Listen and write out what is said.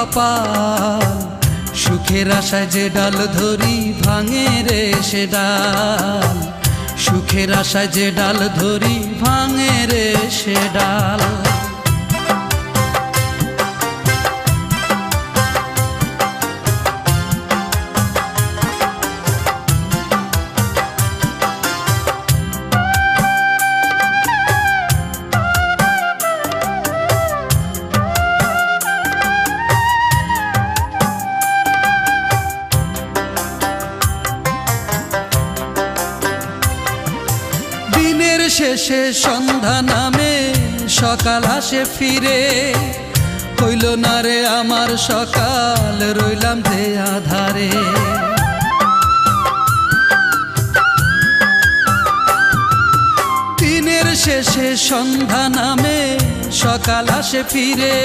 কপাল, সুখের আশায় যে ডাল ধরি ভাঙে রে সে ডাল, সুখের আশায় যে ডাল ধরি ভাঙে রে সে ডাল। দিনের শেষে সন্ধ্যা নামে সকাল আসে ফিরে, হইল না রে আমার সকাল, রইলাম যে আধারে। দিনের শেষে সন্ধ্যা নামে সকাল আসে ফিরে,